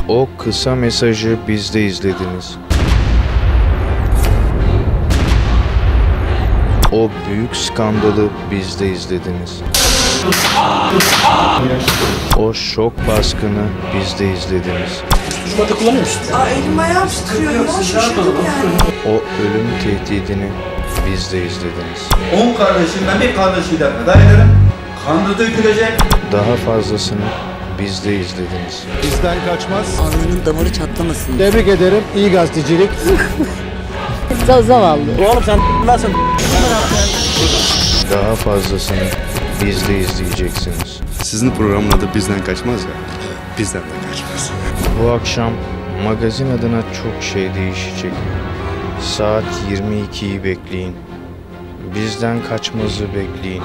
O kısa mesajı bizde izlediniz. O büyük skandalı bizde izlediniz. O şok baskını bizde izlediniz. Şu madde kullanıyor musun? Elim ayağım titriyor ya, şaşırdım yani. O ölüm tehdidini bizde izlediniz. 10 kardeşimden bir kardeşiyle feda ederim. Kanı dökülecek. Daha fazlasını bizde izlediniz. Bizden kaçmaz. Alnının damarı çatlamasın. Tebrik ederim. İyi gazetecilik. Zavallı. Oğlum sen nasıl? Daha fazlasını bizde izleyeceksiniz. Sizin programın adı Bizden Kaçmaz ya. Bizden de kaçmaz. Bu akşam magazin adına çok şey değişecek. Saat 22'yi bekleyin. Bizden kaçmazı bekleyin.